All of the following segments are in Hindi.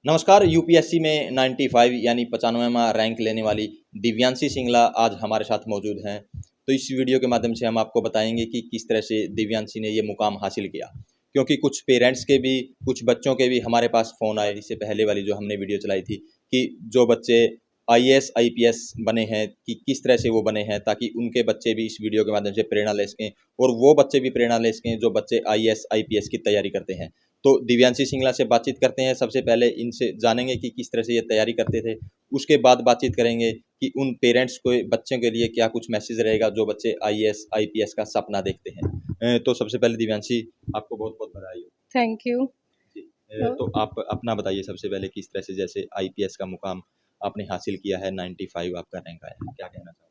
नमस्कार। यूपीएससी में 95 यानी 95वां रैंक लेने वाली दिव्यांशी सिंगला आज हमारे साथ मौजूद हैं। तो इस वीडियो के माध्यम से हम आपको बताएंगे कि किस तरह से दिव्यांशी ने ये मुकाम हासिल किया, क्योंकि कुछ पेरेंट्स के भी, कुछ बच्चों के भी हमारे पास फ़ोन आए। इससे पहले वाली जो हमने वीडियो चलाई थी कि जो बच्चे आईएएस आईपीएस बने हैं कि किस तरह से वो बने हैं, ताकि उनके बच्चे भी इस वीडियो के माध्यम से प्रेरणा ले सकें और वो बच्चे भी प्रेरणा ले सकें जो बच्चे आईएएस आईपीएस की तैयारी करते हैं। तो दिव्यांशी सिंगला से बातचीत करते हैं। सबसे पहले इनसे जानेंगे कि किस तरह से ये तैयारी करते थे। उसके बाद बातचीत करेंगे कि उन पेरेंट्स को, बच्चों के लिए क्या कुछ मैसेज रहेगा जो बच्चे आईएएस आईपीएस का सपना देखते हैं। तो सबसे पहले दिव्यांशी, आपको बहुत बहुत बधाई हो। Thank you. जी। तो आप अपना बताइए सबसे पहले, किस तरह से जैसे आईपीएस का मुकाम आपने हासिल किया है, 95 आपका रैंक आया है, क्या कहना चाहते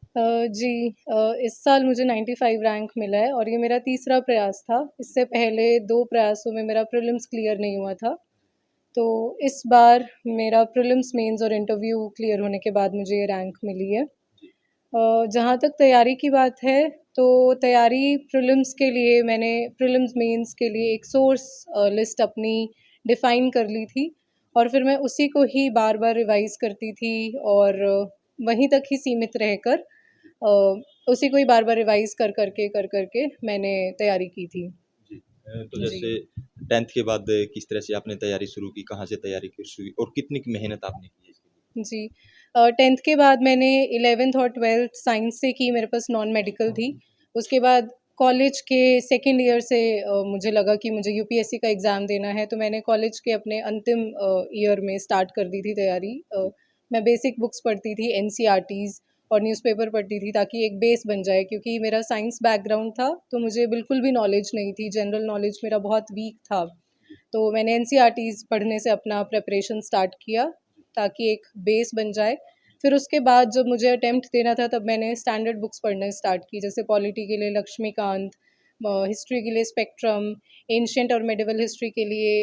जी, इस साल मुझे 95 रैंक मिला है और ये मेरा तीसरा प्रयास था। इससे पहले 2 प्रयासों में मेरा प्रीलिम्स क्लियर नहीं हुआ था। तो इस बार मेरा प्रीलिम्स, मेंस और इंटरव्यू क्लियर होने के बाद मुझे ये रैंक मिली है। जहाँ तक तैयारी की बात है, तो तैयारी प्रीलिम्स के लिए मैंने प्रीलिम्स मेंस के लिए एक सोर्स लिस्ट अपनी डिफ़ाइन कर ली थी और फिर मैं उसी को ही बार-बार रिवाइज़ करती थी और वहीं तक ही सीमित रहकर अ, उसी को ही बार-बार रिवाइज़ कर करके मैंने तैयारी की थी। जी। तो जी। जैसे 10th के बाद किस तरह से आपने तैयारी शुरू की, कहाँ से तैयारी की शुरू की और कितनी मेहनत आपने की है इसके लिए? जी। 10th के बाद मैंने 11th और 12th साइंस से की, मेरे पास नॉन मेडिकल थी। उसके बाद कॉलेज के सेकंड ईयर से मुझे लगा कि मुझे यूपीएससी का एग्ज़ाम देना है, तो मैंने कॉलेज के अपने अंतिम ईयर में स्टार्ट कर दी थी तैयारी। मैं बेसिक बुक्स पढ़ती थी, एनसीईआरटीज़ और न्यूज़पेपर पढ़ती थी ताकि एक बेस बन जाए, क्योंकि मेरा साइंस बैकग्राउंड था, तो मुझे बिल्कुल भी नॉलेज नहीं थी, जनरल नॉलेज मेरा बहुत वीक था। तो मैंने एनसीईआरटीज़ पढ़ने से अपना प्रिपरेशन स्टार्ट किया ताकि एक बेस बन जाए। फिर उसके बाद जब मुझे अटेम्प्ट देना था, तब मैंने स्टैंडर्ड बुक्स पढ़ने स्टार्ट की, जैसे पॉलिटी के लिए लक्ष्मीकांत, हिस्ट्री के लिए स्पेक्ट्रम, एंशिएंट और मेडिवल हिस्ट्री के लिए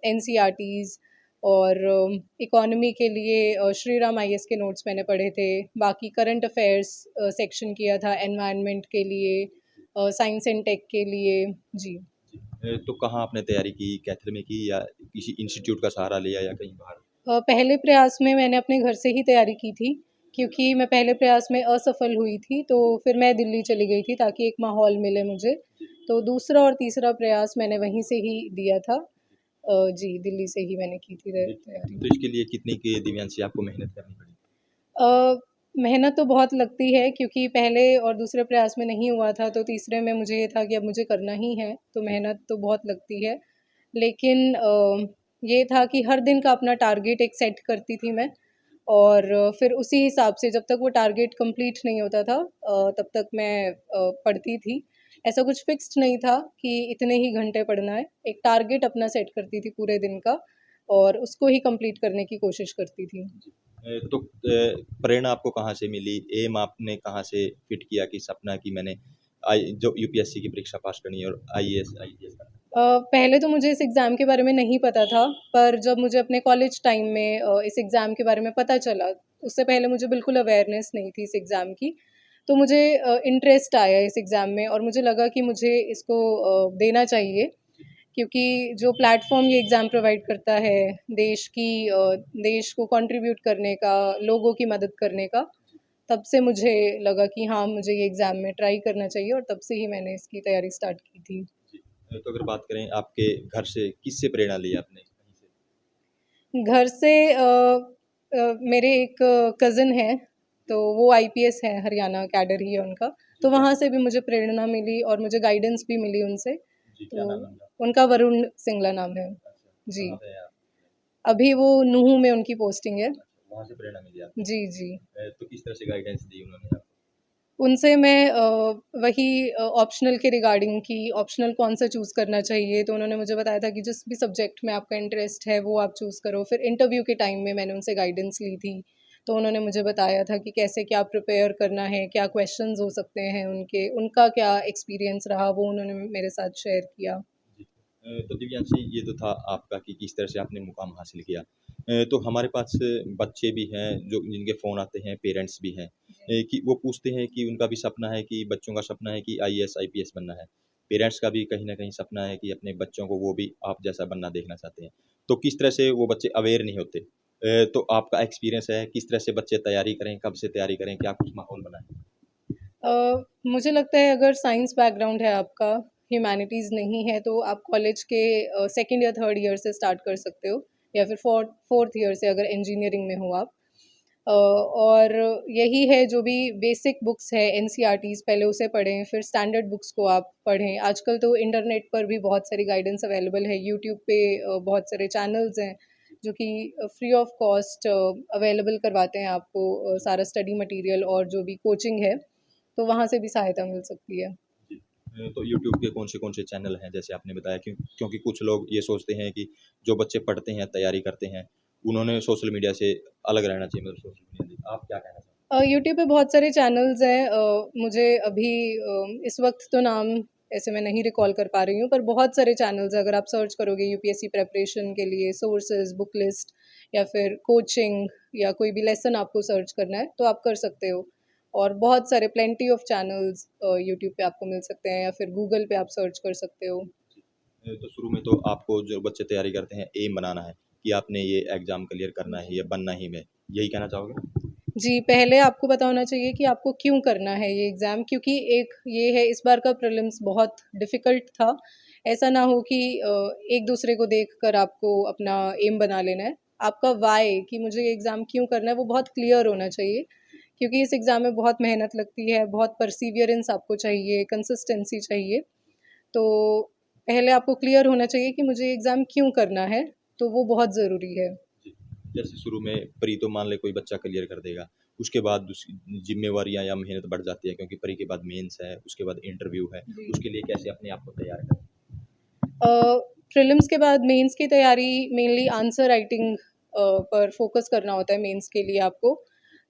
एनसीईआरटीज़ और इकोनॉमी के लिए श्री राम आईएएस के नोट्स मैंने पढ़े थे। बाकी करंट अफेयर्स सेक्शन किया था, एनवायरनमेंट के लिए, साइंस एंड टेक के लिए। जी। तो कहाँ आपने तैयारी की, कैथल में की या किसी इंस्टीट्यूट का सहारा लिया या कहीं बाहर? पहले प्रयास में मैंने अपने घर से ही तैयारी की थी, क्योंकि मैं पहले प्रयास में असफल हुई थी, तो फिर मैं दिल्ली चली गई थी ताकि एक माहौल मिले मुझे। तो दूसरा और तीसरा प्रयास मैंने वहीं से ही दिया था। जी, दिल्ली से ही मैंने की थी जी। तैयारी। तो इसके लिए कितनी की दिव्यांशी आपको मेहनत करनी पड़ी? अ, मेहनत तो बहुत लगती है, क्योंकि पहले और दूसरे प्रयास में नहीं हुआ था, तो तीसरे में मुझे ये था कि अब मुझे करना ही है, तो मेहनत तो बहुत लगती है। लेकिन ये था कि हर दिन का अपना टारगेट एक सेट करती थी मैं और फिर उसी हिसाब से जब तक वो टारगेट कंप्लीट नहीं होता था तब तक मैं पढ़ती थी। ऐसा कुछ फिक्स्ड नहीं था कि इतने ही घंटे पढ़ना है, एक टारगेट अपना सेट करती थी पूरे दिन का और उसको ही कंप्लीट करने की कोशिश करती थी। तो प्रेरणा आपको कहाँ से मिली? एम आपने कहाँ से फिट किया कि सपना कि मैंने आई जो यूपीएससी की परीक्षा पास करनी है और आईएएस आईपीएस करना है? पहले तो मुझे इस एग्ज़ाम के बारे में नहीं पता था, पर जब मुझे अपने कॉलेज टाइम में इस एग्ज़ाम के बारे में पता चला, उससे पहले मुझे बिल्कुल अवेयरनेस नहीं थी इस एग्ज़ाम की। तो मुझे इंटरेस्ट आया इस एग्ज़ाम में और मुझे लगा कि मुझे इसको देना चाहिए, क्योंकि जो प्लेटफ़ॉर्म ये एग्ज़ाम प्रोवाइड करता है, देश को कंट्रीब्यूट करने का, लोगों की मदद करने का, तब से मुझे लगा कि हाँ, मुझे ये एग्ज़ाम में ट्राई करना चाहिए और तब से ही मैंने इसकी तैयारी स्टार्ट की थी। तो अगर बात करें आपके घर से, किससे प्रेरणा ली आपने? कहीं से? घर से मेरे एक कज़िन है, तो वो आईपीएस है, हरियाणा कैडर ही है उनका, जी, तो क्या? वहाँ से भी मुझे प्रेरणा मिली और मुझे गाइडेंस भी मिली उनसे। जी, क्या तो नाम है उनका? उनका वरुण सिंगला नाम है। अच्छा, जी, कहाँ पे है आप? अभी वो नूहू में उनकी पोस्टिंग है। अच्छा, वहाँ से प्रेरणा मिली आपको। जी, जी। तो किस तरह से गाइडेंस दी उन्होंने आपको? उनसे मैं वही ऑप्शनल के रिगार्डिंग कि ऑप्शनल कौन-सा चूज़ करना चाहिए, तो उन्होंने मुझे बताया था कि जिस भी सब्जेक्ट में आपका इंटरेस्ट है, वो आप चूज़ करो। फिर इंटरव्यू के टाइम में मैंने उनसे गाइडेंस ली थी, तो उन्होंने मुझे बताया था कि कैसे क्या प्रिपेयर करना है, क्या क्वेश्चंस हो सकते हैं उनके, उनका क्या एक्सपीरियंस रहा, वो उन्होंने मेरे साथ शेयर किया। जी। तो दिव्यांशी, ये तो था आपका कि किस तरह से आपने मुकाम हासिल किया। तो हमारे पास बच्चे भी हैं जो जिनके फ़ोन आते हैं, पेरेंट्स भी हैं, कि वो पूछते हैं कि उनका भी सपना है, कि बच्चों का सपना है कि आईएएस आईपीएस बनना है। पेरेंट्स का भी कहीं न कहीं सपना है कि अपने बच्चों को वो भी आप जैसा बनना देखना चाहते हैं। तो किस तरह से वो बच्चे अवेयर नहीं होते। तो आपका एक्सपीरियंस है, किस तरह से बच्चे तैयारी करें, कब से तैयारी करें, क्या कुछ माहौल बनाएँ? मुझे लगता है अगर साइंस बैकग्राउंड है आपका, ह्यूमैनिटीज़ नहीं है, तो आप कॉलेज के सेकंड या थर्ड ईयर से स्टार्ट कर सकते हो, या फिर फोर्थ ईयर से अगर इंजीनियरिंग में हो आप। और यही है, जो भी बेसिक बुक्स है एनसीईआरटीज़ पहले उसे पढ़ें, फिर स्टैंडर्ड बुक्स को आप पढ़ें। आजकल तो इंटरनेट पर भी बहुत सारी गाइडेंस अवेलेबल है, यूट्यूब पे बहुत सारे चैनल्स हैं जो कि फ्री ऑफ कॉस्ट अवेलेबल करवाते हैं आपको सारा स्टडी मटेरियल और जो भी कोचिंग है, तो वहाँ से भी सहायता मिल सकती है। जी। तो यूट्यूब के कौन से चैनल हैं जैसे आपने बताया, क्योंकि कुछ लोग ये सोचते हैं कि जो बच्चे पढ़ते हैं, तैयारी करते हैं, उन्होंने सोशल मीडिया से अलग रहना चाहिए, मतलब सोशल मीडिया से आप क्या कहना चाहेंगे? यूट्यूब पे बहुत सारे चैनल्स हैं, मुझे अभी इस वक्त तो नाम ऐसे मैं नहीं रिकॉल कर पा रही हूँ, पर बहुत सारे चैनल्स अगर आप सर्च करोगे यूपीएससी प्रेपरेशन के लिए, सोर्सेज, बुक लिस्ट या फिर कोचिंग या कोई भी लेसन आपको सर्च करना है तो आप कर सकते हो। और बहुत सारे प्लेंटी ऑफ चैनल्स यूट्यूब पे आपको मिल सकते हैं, या फिर गूगल पे आप सर्च कर सकते हो। तो शुरू में तो आपको जो बच्चे तैयारी करते हैं, एम बनाना है कि आपने ये एग्ज़ाम क्लियर करना है, ये बनना ही में, यही कहना चाहोगे? जी, पहले आपको पता होना चाहिए कि आपको क्यों करना है ये एग्ज़ाम, क्योंकि एक ये है, इस बार का प्रीलिम्स बहुत डिफ़िकल्ट था। ऐसा ना हो कि एक दूसरे को देखकर आपको अपना एम बना लेना है। आपका व्हाय कि मुझे ये एग्ज़ाम क्यों करना है वो बहुत क्लियर होना चाहिए, क्योंकि इस एग्ज़ाम में बहुत मेहनत लगती है, बहुत परसीवियरेंस आपको चाहिए, कंसिस्टेंसी चाहिए। तो पहले आपको क्लियर होना चाहिए कि मुझे ये एग्ज़ाम क्यों करना है, तो वो बहुत ज़रूरी है। जी। जैसे शुरू में प्री तो मान ले कोई बच्चा क्लियर कर देगा, उसके बाद दूसरी ज़िम्मेवारियाँ या मेहनत बढ़ जाती है, क्योंकि प्री के बाद मेंस है, उसके बाद इंटरव्यू है, जी। उसके लिए कैसे अपने आप को तैयार करें? प्रीलिम्स के बाद मेंस की तैयारी, मेनली आंसर राइटिंग पर फोकस करना होता है मेंस के लिए आपको।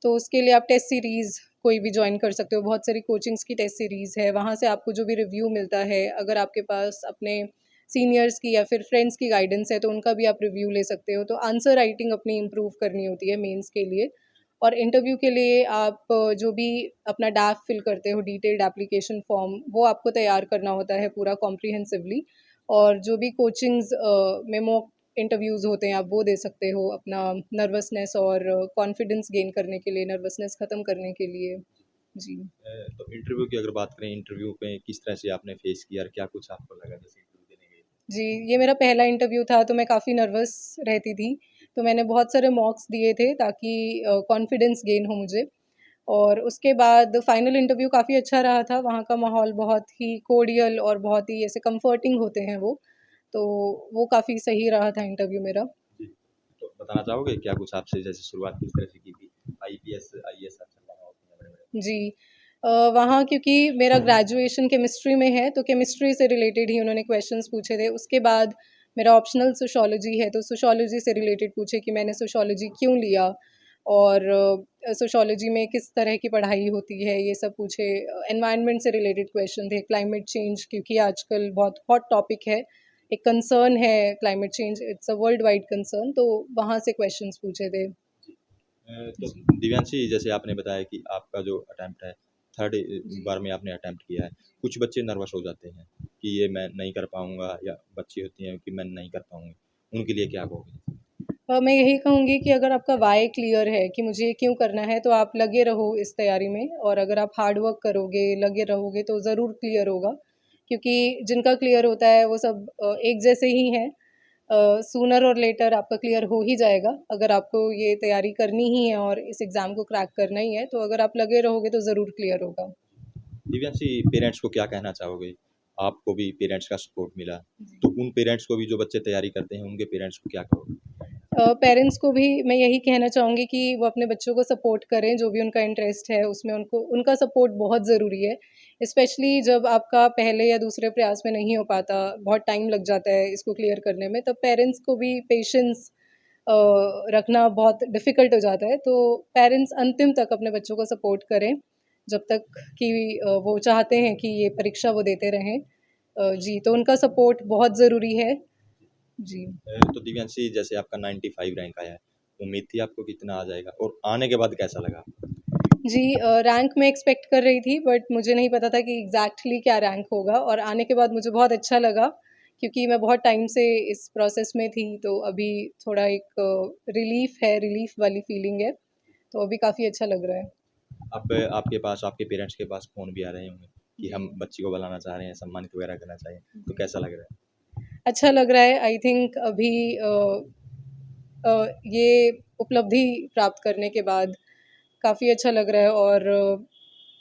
तो उसके लिए आप टेस्ट सीरीज़ कोई भी जॉइन कर सकते हो, बहुत सारी कोचिंग्स की टेस्ट सीरीज़ है, वहाँ से आपको जो भी रिव्यू मिलता है, अगर आपके पास अपने सीनियर्स की या फिर फ्रेंड्स की गाइडेंस है तो उनका भी आप रिव्यू ले सकते हो। तो आंसर राइटिंग अपनी इम्प्रूव करनी होती है मेंस के लिए। और इंटरव्यू के लिए आप जो भी अपना डैफ फिल करते हो, डिटेल्ड एप्लीकेशन फॉर्म, वो आपको तैयार करना होता है पूरा कॉम्प्रिहेंसिवली। और जो भी कोचिंग्स में मॉक इंटरव्यूज़ होते हैं, आप वो दे सकते हो अपना नर्वसनेस और कॉन्फिडेंस गेन करने के लिए, नर्वसनेस ख़त्म करने के लिए। जी। तो इंटरव्यू की अगर बात करें, इंटरव्यू पे किस तरह से आपने फेस किया और क्या कुछ आपको लगा जैसे इंटरव्यू देने गए? जी, ये मेरा पहला इंटरव्यू था, तो मैं काफ़ी नर्वस रहती थी। तो मैंने बहुत सारे मॉक्स दिए थे ताकि कॉन्फिडेंस गेन हो मुझे। और उसके बाद फाइनल इंटरव्यू काफ़ी अच्छा रहा था, वहाँ का माहौल बहुत ही कोर्डियल और बहुत ही ऐसे कम्फर्टिंग होते हैं वो। तो वो काफ़ी सही रहा था इंटरव्यू मेरा। जी। तो बताना चाहोगे क्या कुछ आपसे जैसे शुरुआत किस तरह से की थी? आईपीएस, आईएएस अफसर बना होते हैं बड़े-बड़े। जी। वहाँ क्योंकि मेरा ग्रेजुएशन केमिस्ट्री में है, तो केमिस्ट्री से रिलेटेड ही उन्होंने क्वेश्चंस पूछे थे। उसके बाद मेरा ऑप्शनल सोशियोलॉजी है, तो सोशियोलॉजी से रिलेटेड पूछे कि मैंने सोशियोलॉजी क्यों लिया, और सोशियोलॉजी में किस तरह की पढ़ाई होती है, ये सब पूछे। एनवायरनमेंट से रिलेटेड क्वेश्चन थे, क्लाइमेट चेंज, क्योंकि आजकल बहुत हॉट टॉपिक है, एक कंसर्न है climate change, it's a world wide concern, तो वहाँ से क्वेश्चंस पूछे थे। तो जी। दिव्यांशी, जैसे आपने बताया कि आपका जो अटेम्प्ट है, थर्ड जी। बार में आपने अटेम्प्ट किया है। कुछ बच्चे नर्वस हो जाते हैं कि ये मैं नहीं कर पाऊँगा, या बच्ची होती हैं कि मैं नहीं कर पाऊँगी, उनके लिए क्या कहोगे? मैं यही कहूँगी कि अगर आपका वाय क्लियर है कि मुझे ये क्यों करना है, तो आप लगे रहो इस तैयारी में, और अगर आप हार्ड वर्क करोगे, लगे रहोगे, तो ज़रूर क्लियर होगा। क्योंकि जिनका क्लियर होता है वो सब एक जैसे ही हैं। सूनर और लेटर आपका क्लियर हो ही जाएगा, अगर आपको ये तैयारी करनी ही है और इस एग्ज़ाम को क्रैक करना ही है, तो अगर आप लगे रहोगे तो ज़रूर क्लियर होगा। दिव्यांशी, पेरेंट्स को क्या कहना चाहोगे? आपको भी पेरेंट्स का सपोर्ट मिला, तो उन पेरेंट्स को भी जो बच्चे तैयारी करते हैं, उनके पेरेंट्स को क्या कहोगे? पेरेंट्स को भी मैं यही कहना चाहूँगी कि वो अपने बच्चों को सपोर्ट करें, जो भी उनका इंटरेस्ट है उसमें उनको उनका सपोर्ट बहुत ज़रूरी है। स्पेशली जब आपका पहले या दूसरे प्रयास में नहीं हो पाता, बहुत टाइम लग जाता है इसको क्लियर करने में, तब पेरेंट्स को भी पेशेंस रखना बहुत डिफ़िकल्ट हो जाता है। तो पेरेंट्स अंतिम तक अपने बच्चों को सपोर्ट करें, जब तक कि वो चाहते हैं कि ये परीक्षा वो देते रहें। जी, तो उनका सपोर्ट बहुत ज़रूरी है। जी। तो दिव्यांशी, जैसे आपका 95 रैंक आया है, उम्मीद थी आपको कितना आ जाएगा और आने के बाद कैसा लगा? जी, रैंक मैं एक्सपेक्ट कर रही थी, बट मुझे नहीं पता था कि एग्ज़ैक्टली क्या रैंक होगा, और आने के बाद मुझे बहुत अच्छा लगा, क्योंकि मैं बहुत टाइम से इस प्रोसेस में थी, तो अभी थोड़ा एक रिलीफ वाली फीलिंग है, तो अभी काफ़ी अच्छा लग रहा है। अब आपके पास, आपके पेरेंट्स के पास फ़ोन भी आ रहे होंगे कि हम जी। बच्ची को बुलाना चाह रहे हैं, सम्मानित वगैरह करना चाहिए, तो कैसा लग रहा है? अच्छा लग रहा है। आई थिंक अभी ये उपलब्धि प्राप्त करने के बाद काफ़ी अच्छा लग रहा है, और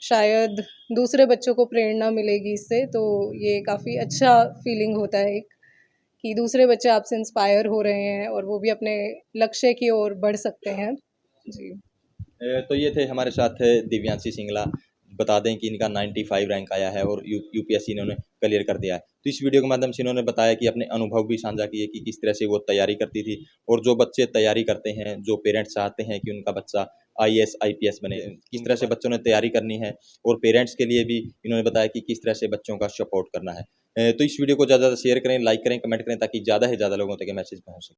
शायद दूसरे बच्चों को प्रेरणा मिलेगी इससे, तो ये काफ़ी अच्छा फीलिंग होता है एक, कि दूसरे बच्चे आपसे इंस्पायर हो रहे हैं और वो भी अपने लक्ष्य की ओर बढ़ सकते हैं। जी। तो ये थे हमारे साथ दिव्यांशी सिंगला। बता दें कि इनका 95 रैंक आया है और यूपीएससी इन्होंने क्लियर कर दिया है। तो इस वीडियो के माध्यम से इन्होंने बताया कि अपने अनुभव भी साझा किए कि किस तरह से वो तैयारी करती थी, और जो बच्चे तैयारी करते हैं, जो पेरेंट्स चाहते हैं कि उनका बच्चा आईएएस आईपीएस बने, किस तरह से बच्चों ने तैयारी करनी है, और पेरेंट्स के लिए भी इन्होंने बताया कि किस तरह से बच्चों का सपोर्ट करना है। तो इस वीडियो को ज़्यादा से ज़्यादा शेयर करें, लाइक करें, कमेंट करें, ताकि ज़्यादा से ज़्यादा लोगों तक ये मैसेज पहुँच सके।